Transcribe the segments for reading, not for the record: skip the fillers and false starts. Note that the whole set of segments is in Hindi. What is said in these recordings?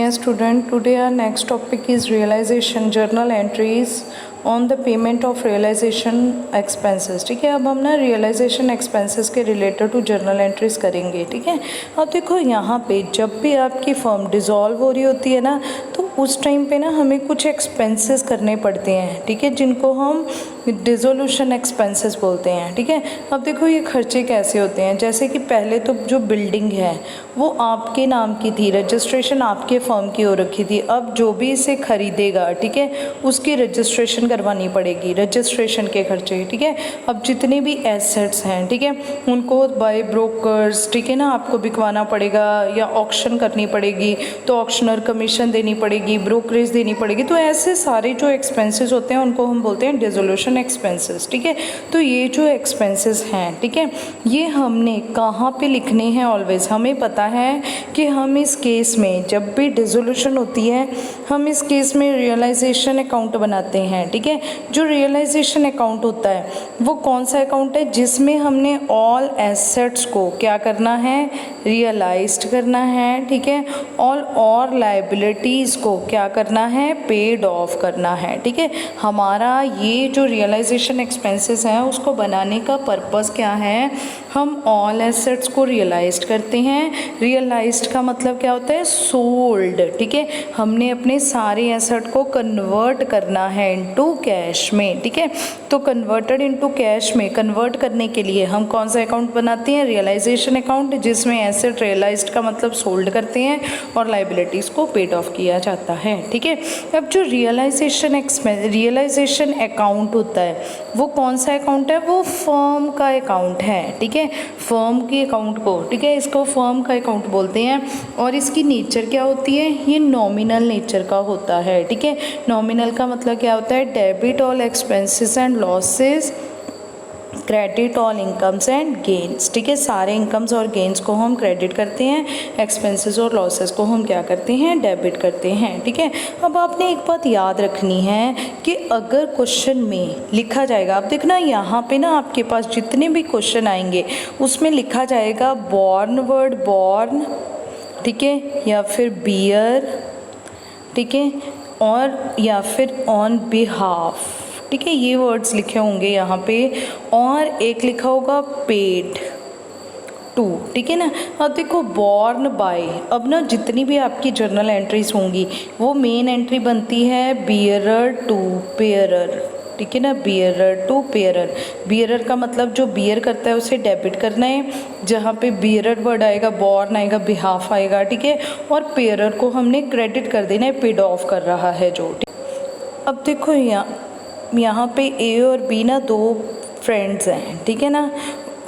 Dear student, today our next topic is realization journal entries on the payment of realization expenses. ठीक है, अब हम ना रियलाइजेशन एक्सपेंसेस के रिलेटेड टू जर्नल एंट्रीज करेंगे। ठीक है, अब देखो यहाँ पे जब भी आपकी फर्म डिज़ोल्व हो रही होती है ना, तो उस टाइम पे ना हमें कुछ एक्सपेंसेस करने पड़ते हैं। ठीक है, जिनको हम डिसोल्यूशन एक्सपेंसेस बोलते हैं। ठीक है, अब देखो ये खर्चे कैसे होते हैं। जैसे कि पहले तो जो बिल्डिंग है वो आपके नाम की थी, रजिस्ट्रेशन आपके फर्म की हो रखी थी। अब जो भी इसे खरीदेगा, ठीक है, उसकी रजिस्ट्रेशन करवानी पड़ेगी, रजिस्ट्रेशन के खर्चे। ठीक है, अब जितने भी एसेट्स हैं, ठीक है, उनको बाय ब्रोकर्स, ठीक है ना, आपको बिकवाना पड़ेगा या ऑक्शन करनी पड़ेगी, तो ऑक्शनर कमीशन देनी पड़ेगी, ब्रोकरेज देनी पड़ेगी। तो ऐसे सारे जो एक्सपेंसेस होते हैं उनको हम बोलते हैं डिसोल्यूशन एक्सपेंसेस। ठीक है, तो ये जो एक्सपेंसेस हैं, ठीक है, ये हमने कहाँ पे लिखने हैं ऑलवेज। हमें पता है कि हम इस केस में जब भी डिसोल्यूशन होती है, हम इस केस में रियलाइजेशन अकाउंट बनाते हैं। ठीक है, जो रियलाइजेशन अकाउंट होता है वो कौन सा अकाउंट है, जिसमें हमने ऑल एसेट्स को क्या करना है, रियलाइज्ड करना है। ठीक है, और लायबिलिटीज़ को क्या करना है, पेड ऑफ करना है। ठीक है, हमारा ये जो रियलाइजेशन एक्सपेंसेस हैं उसको बनाने का पर्पस क्या है, हम ऑल एसेट्स को रियलाइज्ड करते हैं। रियलाइज्ड का मतलब क्या होता है, सोल्ड। ठीक है, हमने अपने सारे एसेट को कन्वर्ट करना है इनटू कैश में। ठीक है, तो कन्वर्टेड इनटू कैश में कन्वर्ट करने के लिए हम कौन सा अकाउंट बनाते हैं, रियलाइजेशन अकाउंट, जिसमें एसेट रियलाइज्ड का मतलब सोल्ड करते हैं और लाइबिलिटीज़ को पेड ऑफ किया जाता है। ठीक है, अब जो रियलाइजेशन अकाउंट होता है वो कौन सा अकाउंट है, वो फर्म का अकाउंट है। ठीक है, फर्म के अकाउंट को, ठीक है, इसको फर्म का अकाउंट बोलते हैं। और इसकी नेचर क्या होती है, ये नॉमिनल नेचर का होता है। ठीक है, नॉमिनल का मतलब क्या होता है, debit all expenses and losses, credit all incomes and gains. ठीक है, सारे इनकम्स और गेन्स को हम क्रेडिट करते हैं, एक्सपेंसेस और लॉसेस को हम क्या करते हैं, डेबिट करते हैं। ठीक है, अब आपने एक बात याद रखनी है कि अगर क्वेश्चन में लिखा जाएगा, आप देखना यहाँ पे ना आपके पास जितने भी क्वेश्चन आएंगे उसमें लिखा जाएगा बॉर्न, वर्ड बॉर्न, ठीक है, या फिर बियर, ठीक है, और या फिर ऑन बिहाफ। ठीक है, ये वर्ड्स लिखे होंगे यहाँ पे, और एक लिखा होगा पेड टू। ठीक है ना, अब देखो बॉर्न बाय, अब ना जितनी भी आपकी जर्नल एंट्रीज होंगी वो मेन एंट्री बनती है बियरर टू पेयरर। ठीक है ना, बियरर टू पेयरर। बियरर का मतलब जो बियर करता है उसे डेबिट करना है, जहाँ पे बियरर वर्ड आएगा, बॉर्न आएगा, बिहाफ आएगा। ठीक है, और पेयरर को हमने क्रेडिट कर देना है, पेड ऑफ कर रहा है जो। अब देखो यहाँ पे ए और बी ना दो फ्रेंड्स हैं। ठीक है ना,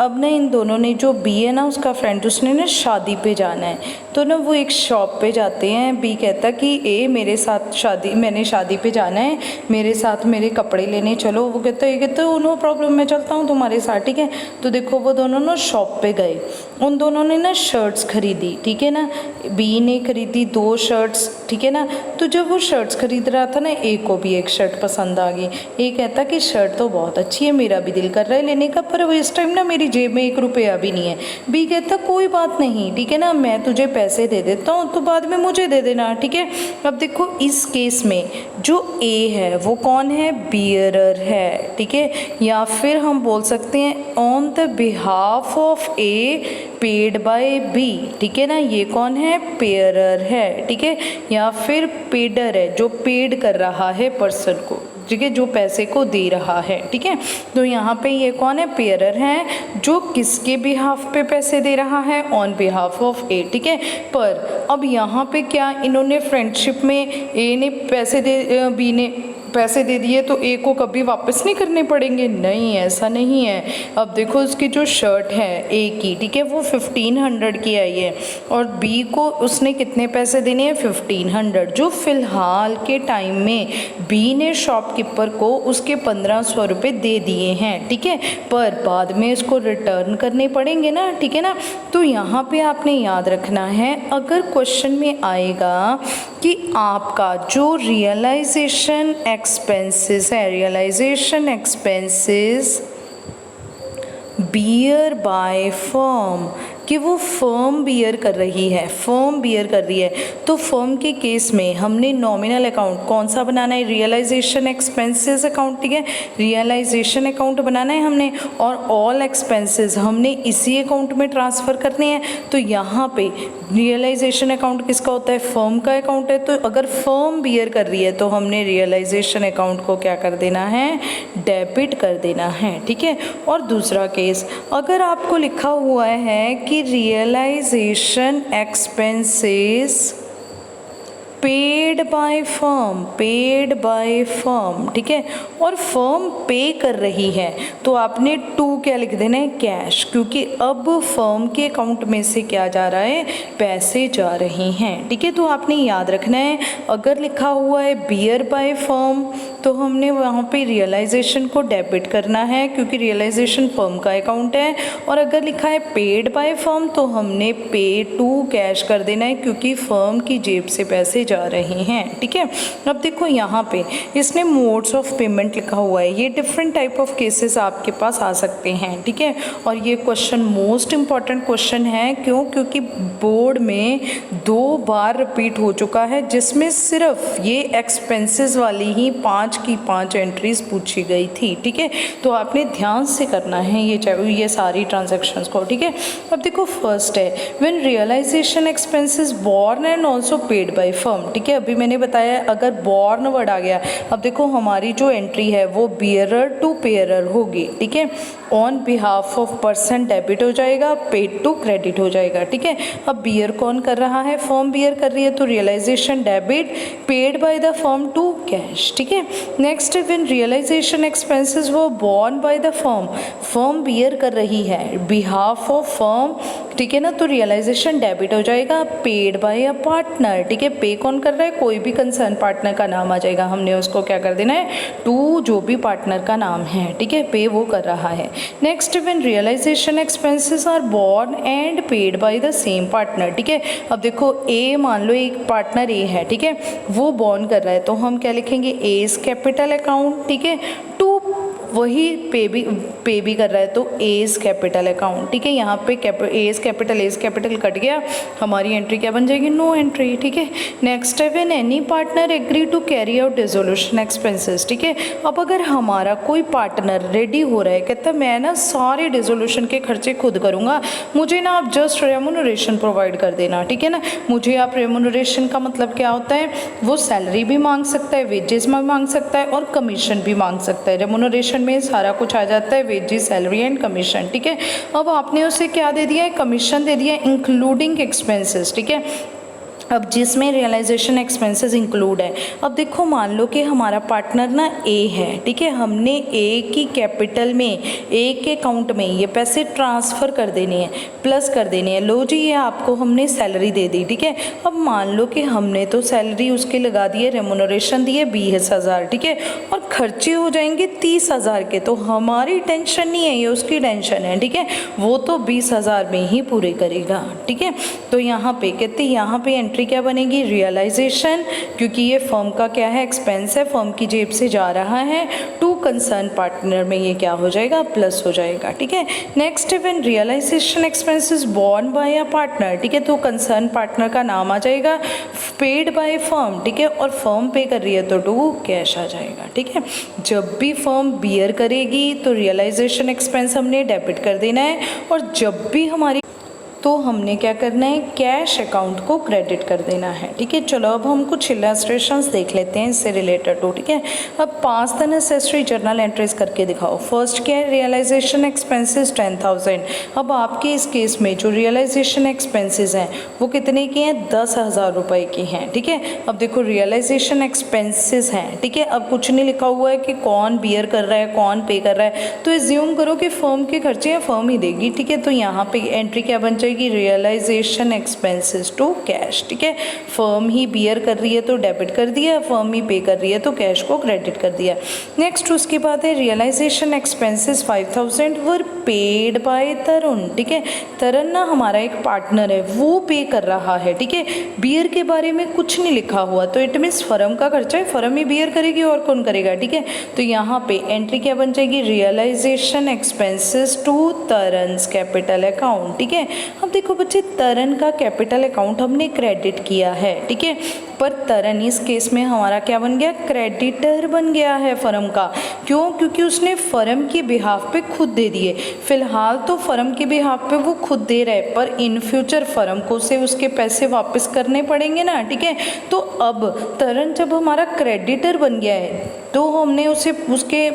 अब ना इन दोनों ने, जो बी है ना उसका फ्रेंड, उसने ना शादी पे जाना है, तो ना वो एक शॉप पे जाते हैं। बी कहता कि ए मेरे साथ मैंने शादी पे जाना है, मेरे साथ मेरे कपड़े लेने चलो। वो कहता है, ये कहता है नो प्रॉब्लम, मैं चलता हूँ तुम्हारे साथ। ठीक है, तो देखो वो दोनों ना शॉप पे गए, उन दोनों ने ना शर्ट्स खरीदी। ठीक है ना, बी ने खरीदी 2 शर्ट्स। ठीक है ना, तो जब वो शर्ट्स खरीद रहा था ना, ए को भी एक शर्ट पसंद आ गई। ए कहता कि शर्ट तो बहुत अच्छी है, मेरा भी दिल कर रहा है लेने का, पर इस टाइम ना मेरी जेब में 1 रुपया भी नहीं है। बी कहता कोई बात नहीं, ठीक है ना, मैं तुझे पैसे दे देता हूँ, तो बाद में मुझे दे देना। ठीक है, अब देखो इस केस में जो ए है वो कौन है, बियरर है। ठीक है, या फिर हम बोल सकते हैं on the behalf of A paid by B. ठीक है ना, ये कौन है, पेयरर है। ठीक है, या फिर पेडर है, जो पेड कर रहा है पर्सन को, ठीक है, जो पैसे को दे रहा है। ठीक है, तो यहाँ पे ये कौन है, पेयरर है, जो किसके बिहाफ पे पैसे दे रहा है, ऑन बिहाफ ऑफ ए। ठीक है, पर अब यहाँ पे क्या इन्होंने फ्रेंडशिप में ए ने पैसे दे, बी ने पैसे दे दिए तो ए को कभी वापस नहीं करने पड़ेंगे, नहीं, ऐसा नहीं है। अब देखो उसकी जो शर्ट है ए की, ठीक है, वो 1500 की आई है, और बी को उसने कितने पैसे देने हैं, 1500, जो फ़िलहाल के टाइम में बी ने शॉपकीपर को उसके 1500 रुपये दे दिए हैं। ठीक है, पर बाद में इसको रिटर्न करने पड़ेंगे ना। ठीक है ना, तो यहाँ पे आपने याद रखना है, अगर क्वेश्चन में आएगा कि आपका जो रियलाइजेशन एक्सपेंसेस है, realisation expenses bear by firm, कि वो फर्म बियर कर रही है, फर्म बियर कर रही है, तो फर्म के केस में हमने नॉमिनल अकाउंट कौन सा बनाना है, रियलाइजेशन एक्सपेंसेस अकाउंट, ठीक है, रियलाइजेशन अकाउंट बनाना है हमने, और ऑल एक्सपेंसेस हमने इसी अकाउंट में ट्रांसफ़र करने हैं। तो यहाँ पे रियलाइजेशन अकाउंट किसका होता है, फर्म का अकाउंट है। तो अगर फर्म बियर कर रही है तो हमने रियलाइजेशन अकाउंट को क्या कर देना है, डेबिट कर देना है, ठीक है। और दूसरा केस, अगर आपको लिखा हुआ है कि realization expenses paid by firm, paid by firm, ठीक है, और फर्म पे कर रही है, तो आपने टू क्या लिख देना है, कैश, क्योंकि अब फर्म के अकाउंट में से क्या जा रहा है, पैसे जा रहे हैं, ठीक है। तो आपने याद रखना है, अगर लिखा हुआ है बियर बाय फर्म तो हमने वहाँ पे रियलाइजेशन को डेबिट करना है, क्योंकि रियलाइजेशन फर्म का अकाउंट है, और अगर लिखा है पेड बाय फर्म तो हमने पे टू कैश कर देना है, क्योंकि फर्म की जेब से पैसे जा रहे हैं, ठीक है। अब देखो यहाँ पे इसने मोड्स ऑफ पेमेंट लिखा हुआ है, ये डिफरेंट टाइप ऑफ केसेस आपके पास आ सकते हैं, ठीक है। और ये क्वेश्चन मोस्ट इम्पॉर्टेंट क्वेश्चन है, क्यों, क्योंकि बोर्ड में 2 बार रिपीट हो चुका है, जिसमें सिर्फ ये एक्सपेंसेस वाली ही 5 की 5 एंट्रीज पूछी गई थी, ठीक है। तो आपने ध्यान से करना है ये सारी ट्रांजैक्शंस को, ठीक है। अब देखो फर्स्ट है when realization expenses borne and also paid by firm, ठीक है। अभी मैंने बताया अगर बोर्न वर्ड आ गया, अब देखो हमारी जो एंट्री है वो बियरर टू पेयरर होगी, ठीक है। On behalf of person debit हो जाएगा, पेड टू क्रेडिट हो जाएगा, ठीक है। अब बियर कौन कर रहा है, फर्म बियर कर रही है, तो realization debit, paid by the firm to cash, ठीक है। नेक्स्ट व्हेन रियलाइजेशन एक्सपेंसेस वो borne by the firm, firm bear कर रही है बिहाफ ऑफ फर्म, ठीक है ना, तो रियलाइजेशन डेबिट हो जाएगा, पेड बाय अ पार्टनर, ठीक है। पे कौन कर रहा है, कोई भी कंसर्न पार्टनर का नाम आ जाएगा, हमने उसको क्या कर देना है, टू जो भी पार्टनर का नाम है, ठीक है, पे वो कर रहा है। Next when realization expenses are borne and paid by the same partner, ठीक है। अब देखो ए, मान लो एक पार्टनर ए है, ठीक है, वो बोर्न कर रहा है, तो हम क्या लिखेंगे, एज कैपिटल अकाउंट, ठीक है, टू वही पे भी कर रहा है, तो एज कैपिटल अकाउंट, ठीक है। यहाँ पे एज कैपिटल कट गया, हमारी एंट्री क्या बन जाएगी, नो एंट्री, ठीक है। नेक्स्ट है when any partner agree to carry out dissolution expenses, ठीक है। अब अगर हमारा कोई पार्टनर रेडी हो रहा है, कहता है मैं ना सारे डिसोल्यूशन के खर्चे खुद करूँगा, मुझे ना आप जस्ट रेमुनरेशन प्रोवाइड कर देना, ठीक है ना। मुझे आप रेमुनरेशन का मतलब क्या होता है, वो सैलरी भी मांग सकता है, वेजेस में मांग सकता है, और कमीशन भी मांग सकता है। रेमुनरेशन में सारा कुछ आ जाता है, वेजेस, सैलरी एंड कमीशन, ठीक है। अब आपने उसे क्या दे दिया है, कमीशन दे दिया है इंक्लूडिंग एक्सपेंसेस, ठीक है। अब जिसमें रियलाइजेशन एक्सपेंसेस इंक्लूड है, अब देखो मान लो कि हमारा पार्टनर ना ए है, ठीक है, हमने ए की कैपिटल में, ए के अकाउंट में ये पैसे ट्रांसफ़र कर देने हैं, प्लस कर देने हैं। लो जी, ये आपको हमने सैलरी दे दी, ठीक है। अब मान लो कि हमने तो सैलरी उसके लगा दी है, रेमुनरेशन दी है 20,000, ठीक है, और खर्चे हो जाएंगे 30,000 के, तो हमारी टेंशन नहीं है, ये उसकी टेंशन है, ठीक है, वो तो 20,000 में ही पूरे करेगा, ठीक है। तो यहाँ पे कहते हैं, यहाँ पे एंट्री क्या बनेगी, रियलाइजेशन, क्योंकि ये फर्म का क्या है, एक्सपेंस है, फर्म की जेब से जा रहा है, टू कंसर्न पार्टनर में ये क्या हो जाएगा, प्लस हो जाएगा, ठीक है। Next when realization expenses borne by a partner, ठीक है, तो कंसर्न पार्टनर का नाम आ जाएगा, पेड बाय फर्म, ठीक है, और फर्म पे कर रही है तो टू कैश आ जाएगा, ठीक है। जब भी फर्म बियर करेगी तो रियलाइजेशन एक्सपेंस हमने डेबिट कर देना है, और जब भी हमारी तो हमने क्या करना है, कैश अकाउंट को क्रेडिट कर देना है, ठीक है। चलो अब हम कुछ इलस्ट्रेशंस देख लेते हैं इससे रिलेटेड टू, ठीक है। अब 5 द नेसेसरी जर्नल एंट्रीज करके दिखाओ। फर्स्ट क्या है, रियलाइजेशन एक्सपेंसेस 10,000। अब आपके इस केस में जो रियलाइजेशन एक्सपेंसेस हैं वो कितने की हैं, 10,000 रुपये की हैं, ठीक है। अब देखो रियलाइजेशन एक्सपेंसेस हैं, ठीक है, अब कुछ नहीं लिखा हुआ है कि कौन बियर कर रहा है, कौन पे कर रहा है, तो एज्यूम करो कि फर्म के खर्चे हैं, फर्म ही देगी, ठीक है। तो यहाँ पे एंट्री क्या बन जाएगी, रियलाइजेशन एक्सपेंसेस टू कैश, ठीक है। फर्म ही बियर कर रही है तो डेबिट कर दिया, फर्म ही पे कर रही है तो कैश को क्रेडिट कर दिया। नेक्स्ट उसके बाद है realisation expenses 5,000 were paid by Tarun, ठीक है। तरुण ना हमारा एक पार्टनर है, वो पे कर रहा है, ठीक है। बियर के बारे में कुछ नहीं लिखा हुआ, तो इट मीन्स फर्म का खर्चा है, फर्म ही बियर करेगी, और कौन करेगा, ठीक है। तो यहाँ पे एंट्री क्या बन जाएगी, realisation expenses to Tarun's capital account, ठीक है। अब अब देखो बच्चे, तरन का कैपिटल अकाउंट हमने क्रेडिट किया है, ठीक है, पर तरन इस केस में हमारा क्या बन गया, क्रेडिटर बन गया है फर्म का। क्यों? क्योंकि उसने फर्म के बिहाफ पे खुद दे दिए। फिलहाल तो फर्म के बिहाफ पे वो खुद दे रहे, पर इन फ्यूचर फर्म को से उसके पैसे वापस करने पड़ेंगे ना, ठीक है। तो अब तरन जब हमारा क्रेडिटर बन गया है तो हमने उसे उसके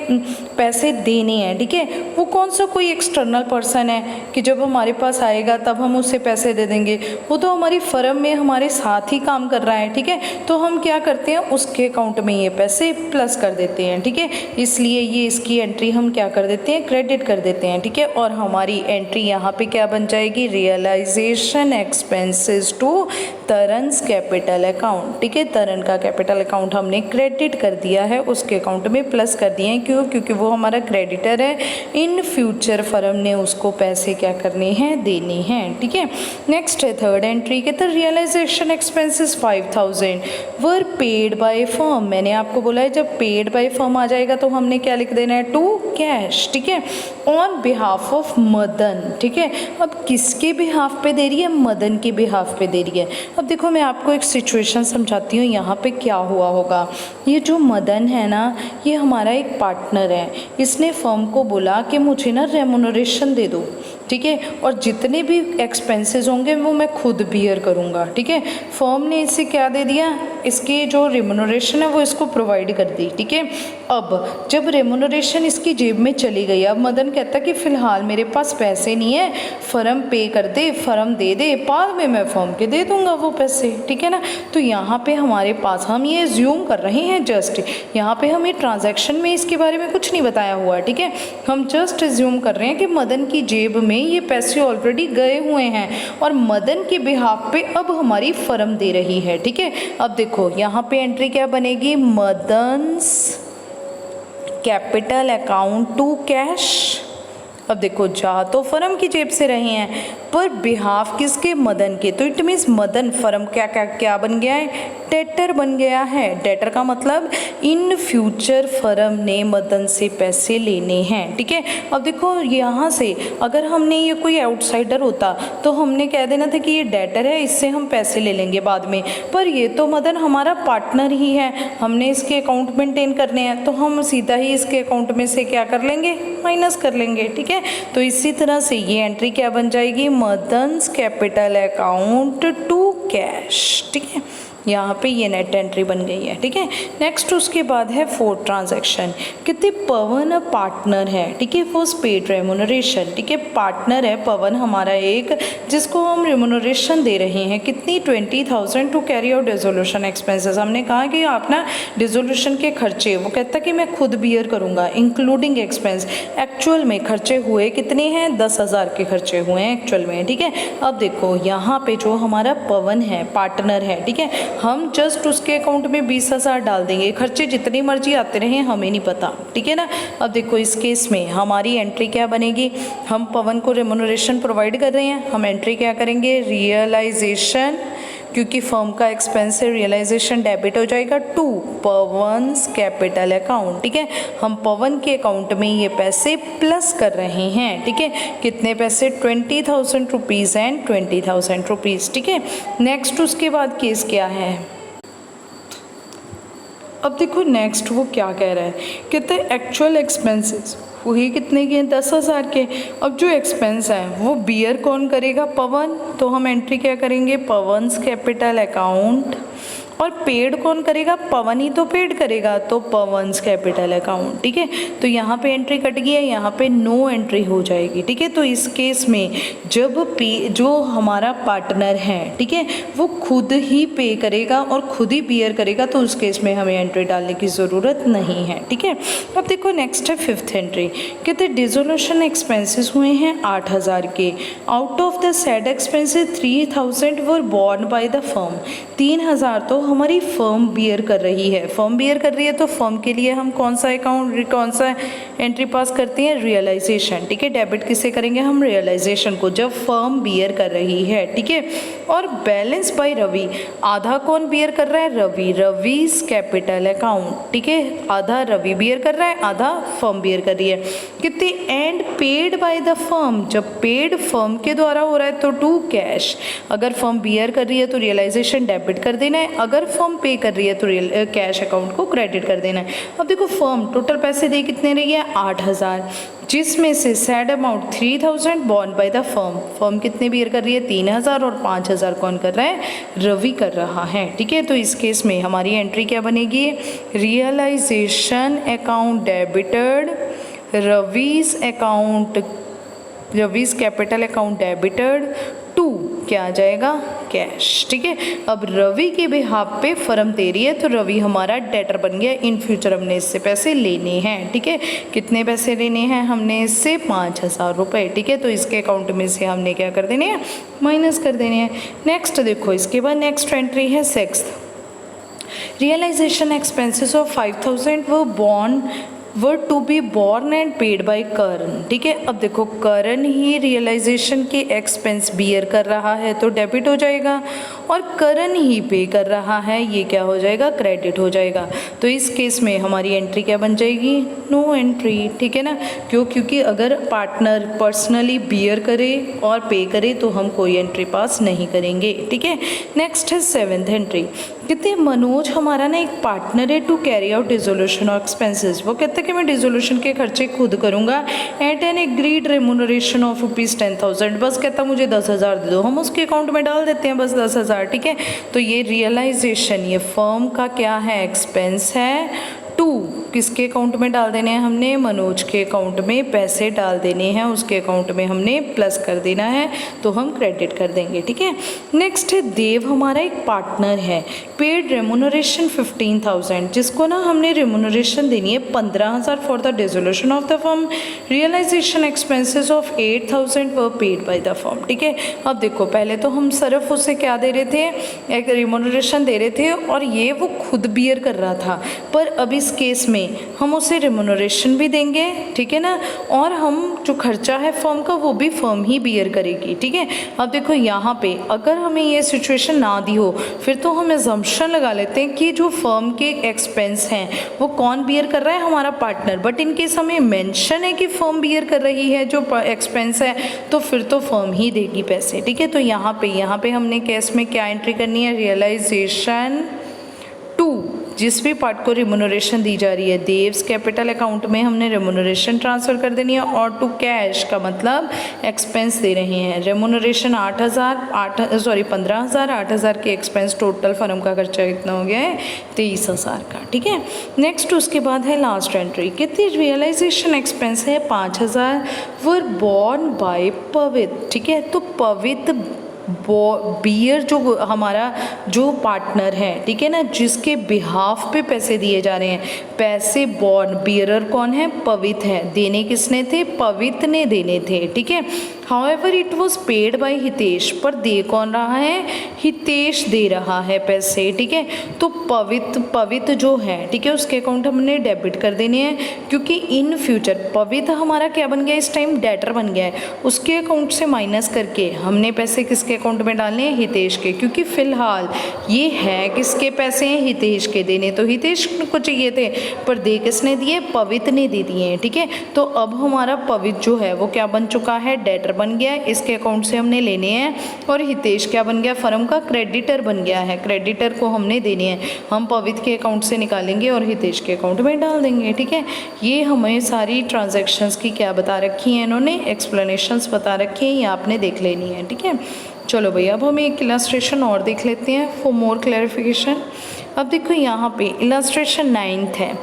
पैसे देने हैं, ठीक है। वो कौन सा कोई एक्सटर्नल पर्सन है कि जब हमारे पास आएगा तब हम उसे पैसे दे देंगे? वो तो हमारी फर्म में हमारे साथ ही काम कर रहा है, ठीक है। तो हम क्या करते हैं, उसके अकाउंट में ये पैसे प्लस कर देते हैं, ठीक है। इसलिए ये इसकी एंट्री हम क्या कर देते हैं, क्रेडिट कर देते हैं, ठीक है। और हमारी एंट्री यहाँ पे क्या बन जाएगी, realisation expenses to Tarun's capital account, ठीक है। तरन का कैपिटल अकाउंट हमने क्रेडिट कर दिया है, उसके अकाउंट में प्लस कर दिए हैं। क्यों? क्योंकि वो हमारा क्रेडिटर है। इन फ्यूचर फर्म ने उसको पैसे क्या करने हैं, देने हैं, ठीक है। नेक्स्ट है थर्ड एंट्री के तो realization expenses 5000 were paid by firm. मैंने आपको बोला है जब पेड बाय फर्म आ जाएगा तो हमने क्या लिख देना है, टू कैश, ठीक है, ऑन बिहाफ ऑफ मदन, ठीक है। अब किसके बिहाफ पे दे रही है, मदन के बिहाफ पे दे रही है। अब देखो मैं आपको एक सिचुएशन समझाती हूँ, यहाँ पे क्या हुआ होगा। ये जो मदन है ना, ये हमारा एक पार्टनर है। इसने फर्म को बोला कि मुझे ना रेमुनरेशन दे दो, ठीक है, और जितने भी एक्सपेंसेस होंगे वो मैं खुद बियर करूँगा, ठीक है। फर्म ने इसे क्या दे दिया, इसकी जो रेमुनरेशन है वो इसको प्रोवाइड कर दी, ठीक है। अब जब रेमुनरेशन इसकी जेब में चली गई, अब मदन कहता कि फ़िलहाल मेरे पास पैसे नहीं है, फर्म पे कर दे, फर्म दे दे, बाद में मैं फर्म के दे दूँगा वो पैसे, ठीक है ना। तो यहाँ पे हमारे पास हम ये ज्यूम कर रहे हैं, जस्ट यहाँ पे हमें ट्रांजैक्शन में इसके बारे में कुछ नहीं बताया हुआ, ठीक है। हम जस्ट ज्यूम कर रहे हैं कि मदन की जेब में ये पैसे ऑलरेडी गए हुए हैं और मदन के बिहाफ पे अब हमारी फर्म दे रही है, ठीक है। अब देखो यहाँ पे एंट्री क्या बनेगी, मदन्स कैपिटल अकाउंट टू कैश। अब देखो जा तो फर्म की जेब से रहे हैं पर बिहाफ किसके, मदन के। तो इट मीन्स मदन फर्म क्या क्या क्या बन गया है, डेटर बन गया है। डेटर का मतलब इन फ्यूचर फर्म ने मदन से पैसे लेने हैं, ठीक है। अब देखो यहाँ से अगर हमने ये कोई आउटसाइडर होता तो हमने कह देना था कि ये डेटर है, इससे हम पैसे ले लेंगे बाद में, पर ये तो मदन हमारा पार्टनर ही है, हमने इसके अकाउंट मेंटेन करने हैं, तो हम सीधा ही इसके अकाउंट में से क्या कर लेंगे, माइनस कर लेंगे, ठीक है। तो इसी तरह से ये एंट्री क्या बन जाएगी, मदन्स कैपिटल अकाउंट टू कैश, ठीक है। यहाँ पे ये नेट एंट्री बन गई है, ठीक है। नेक्स्ट उसके बाद है फोर्थ ट्रांजैक्शन, कितने पवन पार्टनर है, ठीक है, फॉर पेड रेमुनरेशन, ठीक है। पार्टनर है पवन हमारा एक, जिसको हम रेमुनरेशन दे रहे हैं, कितनी 20,000 to carry out dissolution expenses. हमने कहा कि आप ना डिसोल्यूशन के खर्चे, वो कहता कि मैं खुद बियर करूँगा इंक्लूडिंग एक्सपेंस। एक्चुअल में खर्चे हुए कितने हैं, 10,000 के खर्चे हुए हैं एक्चुअल में, ठीक है। अब देखो यहाँ पे जो हमारा पवन है पार्टनर है, ठीक है, हम जस्ट उसके अकाउंट में 20,000 डाल देंगे, खर्चे जितनी मर्जी आते रहे हमें नहीं पता, ठीक है ना। अब देखो इस केस में हमारी एंट्री क्या बनेगी, हम पवन को रेमुनरेशन प्रोवाइड कर रहे हैं, हम एंट्री क्या करेंगे, रियलाइजेशन, क्योंकि फर्म का एक्सपेंस है, रियलाइजेशन डेबिट हो जाएगा टू पवन्स कैपिटल अकाउंट, ठीक है। हम पवन के अकाउंट में ये पैसे प्लस कर रहे हैं, ठीक है। कितने पैसे, 20,000 रुपीज़ एंड 20,000 रुपीज़, ठीक है। नेक्स्ट उसके बाद केस क्या है, अब देखो नेक्स्ट वो क्या कह रहा है, कहते हैं एक्चुअल एक्सपेंसेस वही कितने के हैं, 10,000 के। अब जो एक्सपेंस है वो बियर कौन करेगा, पवन। तो हम एंट्री क्या करेंगे, पवन्स कैपिटल अकाउंट, और पेड कौन करेगा, पवन ही तो पेड करेगा, तो पवन्स कैपिटल अकाउंट, ठीक है। तो यहाँ पे एंट्री कट गई है, यहाँ पे नो एंट्री हो जाएगी, ठीक है। तो इस केस में जब जो हमारा पार्टनर है, ठीक है, वो खुद ही पे करेगा और खुद ही बियर करेगा, तो उस केस में हमें एंट्री डालने की ज़रूरत नहीं है, ठीक है। अब देखो नेक्स्ट है फिफ्थ एंट्री, कहते डिसोल्यूशन एक्सपेंसेस हुए हैं 8,000 के, out of the said expenses 3,000 were borne by the firm. 3,000 तो हमारी फर्म बियर कर रही है। फर्म बियर कर रही है तो फर्म के लिए हम कौन सा एंट्री पास करते हैं, रियलाइजेशन। ठीक है, डेबिट किसे करेंगे हम, रियलाइजेशन को, जब फर्म बियर कर रही है। ठीक है, और बैलेंस बाय रवि, आधा कौन बियर कर रहा है, रवि, रवीज कैपिटल अकाउंट। ठीक है, आधा रवि बियर कर रहा है, आधा फर्म बियर कर रही है। कितने, and paid by the firm, जब पेड फर्म के द्वारा हो रहा है तो टू कैश। अगर फर्म बियर कर रही है तो रियलाइजेशन डेबिट कर देना है, अगर फर्म पे कर रही है तो कैश अकाउंट को क्रेडिट कर देना है। अब देखो फर्म टोटल पैसे दे कितने रही है, 8,000, जिसमें से sad amount 3,000 born bye the firm. Firm कितने बियर कर रही है, 3,000, और 5,000 कौन कर रहा है, रवि कर रहा है। ठीक है, तो इस केस में हमारी एंट्री क्या बनेगी, realization account debited, Ravi's capital account debited to क्या आ जाएगा, कैश। ठीक है, अब रवि के बिहाफ पे फर्म दे रही है तो रवि हमारा डेटर बन गया। इन फ्यूचर हमने इससे पैसे लेने हैं। ठीक है, कितने पैसे लेने हैं हमने इससे, 5,000 रुपये। ठीक है, तो इसके अकाउंट में से हमने क्या कर देने हैं, माइनस कर देने हैं। नेक्स्ट देखो, इसके बाद नेक्स्ट एंट्री है 6th, realisation expenses of 5,000 were to be borne and paid by Karan. ठीक है, अब देखो करण ही रियलाइजेशन के एक्सपेंस बियर कर रहा है तो डेबिट हो जाएगा, और करण ही पे कर रहा है, ये क्या हो जाएगा, क्रेडिट हो जाएगा। तो इस केस में हमारी एंट्री क्या बन जाएगी, नो एंट्री। ठीक है ना, क्योंकि अगर पार्टनर पर्सनली बियर करे और पे करे तो हम कोई एंट्री पास नहीं करेंगे। ठीक है, नेक्स्ट है 7th एंट्री। कितने, मनोज हमारा ना एक पार्टनर है to carry out dissolution of expenses. वो कहते हैं कि मैं डिसोल्यूशन के खर्चे खुद करूँगा at an agreed remuneration of ₹10,000। बस कहता मुझे 10,000 दे दो, हम उसके अकाउंट में डाल देते हैं बस 10,000। ठीक है, तो ये रियलाइजेशन, ये फर्म का क्या है, एक्सपेंस है। टू किसके अकाउंट में डाल देने हैं हमने, मनोज के अकाउंट में पैसे डाल देने हैं, उसके अकाउंट में हमने प्लस कर देना है तो हम क्रेडिट कर देंगे। ठीक है, नेक्स्ट है देव हमारा एक पार्टनर है, पेड रेमुनरेशन 15,000, जिसको ना हमने रेमुनरेशन देनी है 15,000 for the dissolution of the firm. Realization expenses of 8,000 were paid by the firm. ठीक है, अब देखो पहले तो हम सिर्फ उसे क्या दे रहे थे, एक रेमुनरेशन दे रहे थे और ये वो खुद बियर कर रहा था, पर अब इस केस में हम उसे रेमुनरेशन भी देंगे। ठीक है ना, और हम जो खर्चा है फर्म का वो भी फर्म ही बियर करेगी। ठीक है, अब देखो यहाँ पे अगर हमें ये सिचुएशन ना दी हो फिर तो हम अजम्पशन लगा लेते हैं कि जो फर्म के एक्सपेंस हैं वो कौन बियर कर रहा है, हमारा पार्टनर। बट इन केस हमें मेंशन है कि फर्म बियर कर रही है जो एक्सपेंस है, तो फिर तो फर्म ही देगी पैसे। ठीक है, तो यहाँ पे हमने केस में क्या एंट्री करनी है, रियलाइजेशन टू, जिस भी पार्ट को रेमुनरेशन दी जा रही है देव्स कैपिटल अकाउंट में हमने रेमुनरेशन ट्रांसफ़र कर देनी है, और टू कैश का मतलब एक्सपेंस दे रहे हैं। रेमुनरेशन 15,000, 8,000 के एक्सपेंस, टोटल फर्म का खर्चा कितना हो गया है, 23,000 का। ठीक है, नेक्स्ट उसके बाद है लास्ट एंट्री, कितनी, रियलाइजेशन एक्सपेंस है 5,000 वर बॉर्न बाय पवित्र। ठीक है, तो पवित्र बियर जो हमारा जो पार्टनर है, ठीक है ना, जिसके बिहाफ पे पैसे दिए जा रहे हैं, पैसे बॉर्न, बियरर कौन है, पवित्र है, देने किसने थे, पवित्र ने देने थे। ठीक है, however it was paid by Hitesh, पर दे कौन रहा है, हितेश दे रहा है पैसे। ठीक है, तो पवित्र जो है, ठीक है, उसके अकाउंट हमने डेबिट कर देने हैं, क्योंकि इन फ्यूचर पवित्र हमारा क्या बन गया, इस टाइम डेटर बन गया है। उसके अकाउंट से माइनस करके हमने पैसे किसके अकाउंट में डालने हैं, हितेश के, क्योंकि फिलहाल ये है किसके पैसे हैं, हितेश के। देने तो हितेश को चाहिए थे पर दे किसने दिए, पवित्र ने दे दिए हैं। ठीक है, तो अब हमारा पवित्र जो है वो क्या बन चुका है, डेटर बन गया है, इसके अकाउंट से हमने लेने हैं, और हितेश क्या बन गया, फर्म का क्रेडिटर बन गया है, क्रेडिटर को हमने देने हैं, हम पवित्र के अकाउंट से निकालेंगे और हितेश के अकाउंट में डाल देंगे। ठीक है, ये हमें सारी ट्रांजैक्शंस की क्या बता रखी है, इन्होंने एक्सप्लेनेशंस बता रखी हैं, ये आपने देख लेनी है। ठीक है, चलो भैया अब हम एक इलस्ट्रेशन और देख लेते हैं फॉर मोर क्लैरिफिकेशन। अब देखो यहाँ पे इलस्ट्रेशन 9th है,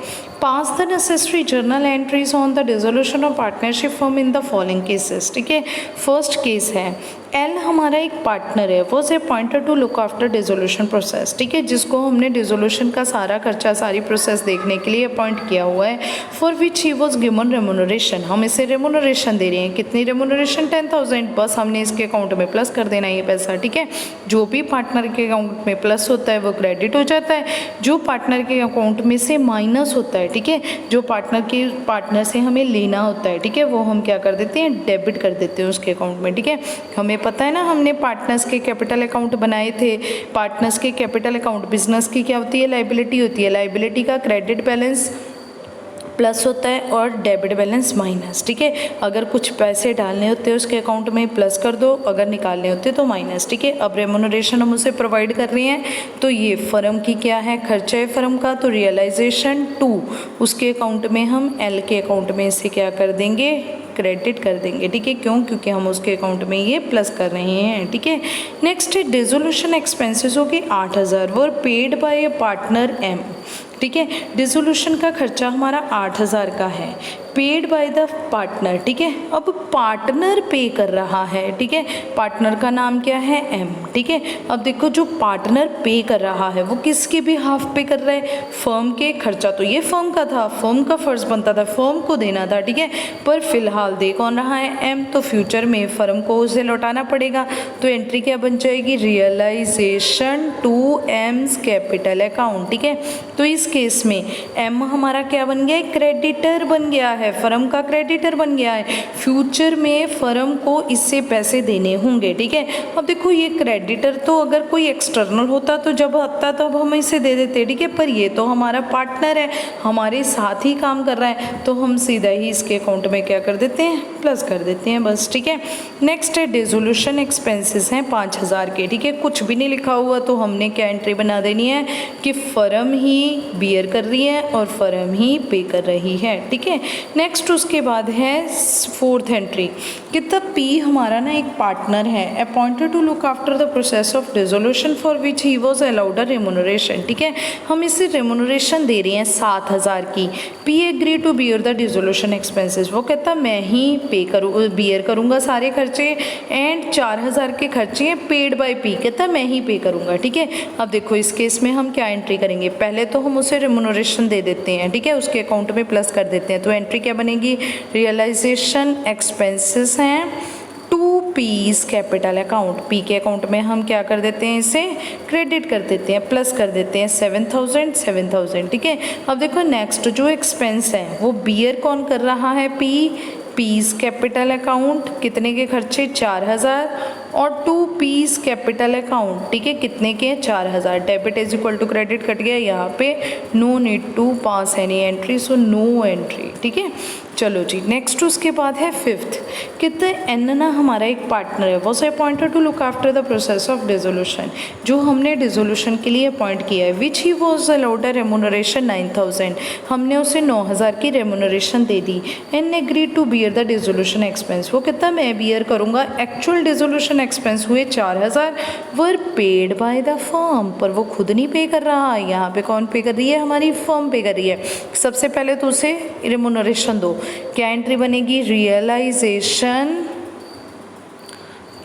pass the necessary journal entries on the dissolution of partnership firm in the following cases. ठीक है, फर्स्ट केस है एल हमारा एक पार्टनर है, वो से appointed to look after dissolution process, ठीक है, जिसको हमने डिसोल्यूशन का सारा खर्चा, सारी प्रोसेस देखने के लिए अपॉइंट किया हुआ है। For which he was given remuneration, हम इसे रेमुनरेशन दे रहे हैं। कितनी रेमुनरेशन? 10,000। बस हमने इसके अकाउंट में प्लस कर देना ये पैसा, ठीक है। जो भी पार्टनर के अकाउंट में प्लस होता है वो क्रेडिट हो जाता है, जो पार्टनर के अकाउंट में से माइनस होता है, ठीक है, जो पार्टनर से हमें लेना होता है, ठीक है, वो हम क्या कर देते हैं? डेबिट कर देते हैं उसके अकाउंट में, ठीक है। हमें पता है ना, हमने पार्टनर्स के कैपिटल अकाउंट बनाए थे। पार्टनर्स के कैपिटल अकाउंट बिजनेस की क्या होती है? लायबिलिटी होती है। लायबिलिटी का क्रेडिट बैलेंस प्लस होता है और डेबिट बैलेंस माइनस, ठीक है। अगर कुछ पैसे डालने होते हैं उसके अकाउंट में प्लस कर दो, अगर निकालने होते तो माइनस, ठीक है। अब रेमुनरेशन हम उसे प्रोवाइड कर रहे हैं, तो ये फर्म की क्या है? खर्चा है फर्म का, तो रियलाइजेशन 2 उसके अकाउंट में हम एल के अकाउंट में इसे क्या कर देंगे? क्रेडिट कर देंगे, ठीक है। क्यों? क्योंकि हम उसके अकाउंट में ये प्लस कर रहे हैं, ठीक है। नेक्स्ट है डिसोल्यूशन एक्सपेंसेस हो गए 8,000 were paid by a partner M, ठीक है। डिसोल्यूशन का खर्चा हमारा 8,000 का है, पेड बाय द पार्टनर, ठीक है। अब पार्टनर पे कर रहा है, ठीक है, पार्टनर का नाम क्या है? एम, ठीक है। अब देखो जो पार्टनर पे कर रहा है वो किसके भी हाफ पे कर रहा है? फर्म के। खर्चा तो ये फर्म का था, फर्म का फर्ज बनता था, फर्म को देना था, ठीक है। पर फिलहाल दे कौन रहा है? एम, तो फ्यूचर में फर्म को उसे लौटाना पड़ेगा, तो एंट्री क्या बन जाएगी? Realization to M's capital account, ठीक है। तो इस केस में एम हमारा क्या बन गया है? क्रेडिटर बन गया है, फर्म का क्रेडिटर बन गया है। फ्यूचर में फर्म को इससे पैसे देने होंगे, ठीक है। अब देखो ये क्रेडिटर तो अगर कोई एक्सटर्नल होता तो जब आता तब हम इसे दे देते, ठीक है, पर ये तो हमारा पार्टनर है, हमारे साथ ही काम कर रहा है, तो हम सीधा ही इसके अकाउंट में क्या कर देते हैं? प्लस कर देते हैं, बस, ठीक है। नेक्स्ट है डिसोल्यूशन एक्सपेंसेस हैं 5,000 के, ठीक है। कुछ भी नहीं लिखा हुआ तो हमने क्या एंट्री बना देनी है कि फर्म ही बियर कर रही है और फर्म ही पे कर रही है, ठीक है। नेक्स्ट उसके बाद है 4th एंट्री, कितना पी हमारा ना एक पार्टनर है, appointed to look after the process of dissolution for which he was allowed a remuneration, ठीक है। हम इसे रेमुनरेशन दे रहे हैं 7,000 की। P agree to bear the dissolution expenses, वो कहता मैं ही बियर करूँगा सारे खर्चे, एंड 4,000 के खर्चे हैं पेड बाय पी, कहता मैं ही पे करूँगा, ठीक है। अब देखो इस केस में हम क्या एंट्री करेंगे? पहले तो हम उसे रेमुनरेशन दे देते हैं, ठीक है, उसके अकाउंट में प्लस कर देते हैं, तो एंट्री क्या बनेगी? रियलाइजेशन एक्सपेंसेस हैं 2 पीस कैपिटल अकाउंट, पी के अकाउंट में हम क्या कर देते हैं? इसे क्रेडिट कर देते हैं, प्लस कर देते हैं 7,000, ठीक है। अब देखो नेक्स्ट जो एक्सपेंस है वो बियर कौन कर रहा है? पीस कैपिटल अकाउंट, कितने के खर्चे? 4,000, और 2 पीस कैपिटल अकाउंट, ठीक है, कितने के? 4,000। Debit is equal to credit cut गया यहाँ पे, no need to pass any entry, so no entry, ठीक है। चलो जी, नेक्स्ट उसके बाद है 5th, कितने? एन ना हमारा एक पार्टनर है, वो से appointed to look after the process of dissolution, जो हमने डिसोल्यूशन के लिए अपॉइंट किया है, which he was allowed a remuneration 9,000, हमने उसे 9,000 की रेमुनरेशन दे दी। And agree to bear the dissolution expense, वो कहता मैं बियर करूँगा। एक्चुअल डिसोल्यूशन एक्सपेंस हुए 4,000 वर पेड बाय द फर्म, पर वो खुद नहीं पे कर रहा है, यहाँ पे कौन पे कर रही है? हमारी फर्म पे कर रही है। सबसे पहले तो उसे रेमुनरेशन दो, क्या एंट्री बनेगी? रियलाइजेशन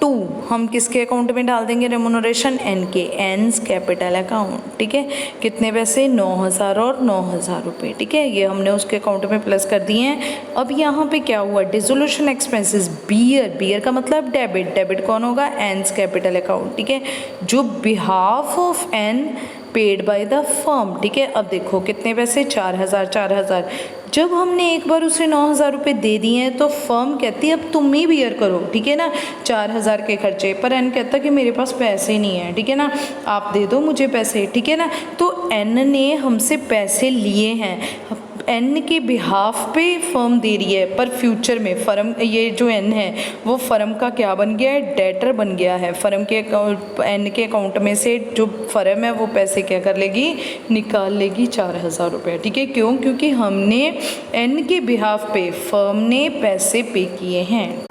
2 हम किसके अकाउंट में डाल देंगे रेमुनरेशन? एन के, एन्स कैपिटल अकाउंट, ठीक है। कितने पैसे? 9,000 और 9,000 रुपये, ठीक है, ये हमने उसके अकाउंट में प्लस कर दिए हैं। अब यहाँ पे क्या हुआ? डिसोल्यूशन एक्सपेंसेस बियर का मतलब डेबिट कौन होगा? एन्स कैपिटल अकाउंट, ठीक है, जो behalf of an paid by the firm, ठीक है। अब देखो कितने पैसे? 4,000। जब हमने एक बार उसे 9,000 रुपये दे दिए हैं तो फर्म कहती है अब तुम ही बियर करो, ठीक है ना, 4,000 के खर्चे, पर एन कहता कि मेरे पास पैसे नहीं है, ठीक है ना, आप दे दो मुझे पैसे, ठीक है ना। तो एन ने हमसे पैसे लिए हैं, एन के बिहाफ पे फर्म दे रही है, पर फ्यूचर में फर्म, ये जो एन है वो फर्म का क्या बन गया है? डेटर बन गया है। फर्म के एन के अकाउंट में से जो फर्म है वो पैसे क्या कर लेगी? निकाल लेगी 4,000 रुपये, ठीक है। क्यों? क्योंकि हमने एन के बिहाफ पे फर्म ने पैसे पे किए हैं।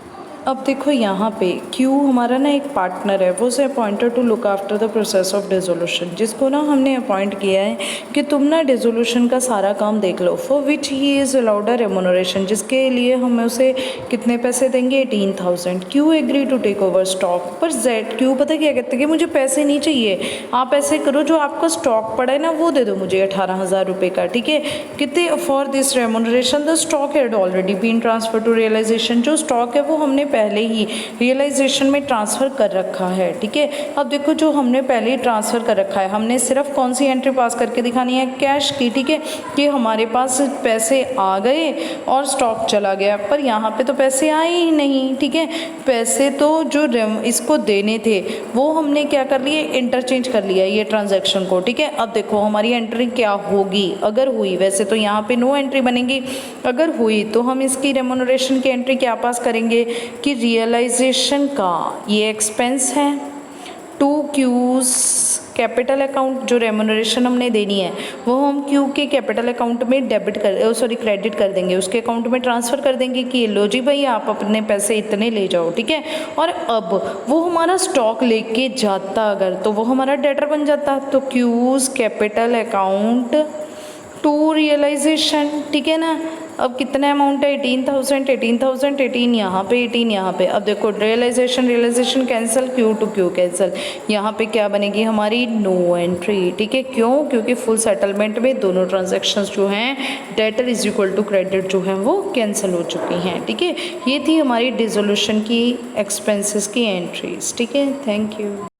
अब देखो यहाँ पे Q हमारा ना एक पार्टनर है, वो से appointed to look after the process of dissolution, जिसको ना हमने अपॉइंट किया है कि तुम ना डिसोल्यूशन का सारा काम देख लो, for which he is allowed a remuneration, जिसके लिए हम उसे कितने पैसे देंगे 18,000। Q agree to take over stock, पर Q पता क्या कहते हैं कि मुझे पैसे नहीं चाहिए, आप ऐसे करो जो आपका स्टॉक पड़ा है ना वो दे दो मुझे 18,000 रुपये का, ठीक है। कितने for this remuneration the stock had already been transfer to realization, जो स्टॉक है वो हमने पहले ही रियलाइजेशन में ट्रांसफ़र कर रखा है, ठीक है। अब देखो जो हमने पहले ही ट्रांसफ़र कर रखा है, हमने सिर्फ कौन सी एंट्री पास करके दिखानी है, कैश की, ठीक है, कि हमारे पास पैसे आ गए और स्टॉक चला गया, पर यहाँ पे तो पैसे आए ही नहीं, ठीक है। पैसे तो जो इसको देने थे वो हमने क्या कर लिए, इंटरचेंज कर लिया ये ट्रांजैक्शन को, ठीक है। अब देखो हमारी एंट्री क्या होगी, अगर हुई, वैसे तो यहाँ पे नो एंट्री बनेगी, अगर हुई तो हम इसकी रेमोनरेशन की एंट्री क्या पास करेंगे कि रियलाइजेशन का ये एक्सपेंस है, टू क्यूज़ कैपिटल अकाउंट, जो रेमोनरेशन हमने देनी है वो हम क्यू के कैपिटल अकाउंट में क्रेडिट कर देंगे, उसके अकाउंट में ट्रांसफ़र कर देंगे कि लो जी भाई आप अपने पैसे इतने ले जाओ, ठीक है। और अब वो हमारा स्टॉक लेके जाता अगर, तो वो हमारा डेटर बन जाता, तो Q's capital account to realization, ठीक है ना। अब कितना अमाउंट है 18,000 18 यहाँ पे 18 यहाँ पे। अब देखो रियलाइजेशन कैंसिल, Q कैंसिल, यहाँ पे क्या बनेगी हमारी नो एंट्री, ठीक है। क्यों, क्योंकि फुल सेटलमेंट में दोनों ट्रांजैक्शंस जो हैं debtor is equal to credit जो हैं वो कैंसिल हो चुकी हैं, ठीक है। ये थी हमारी डिसोल्यूशन की एक्सपेंसेस की एंट्रीज, ठीक है। Thank you.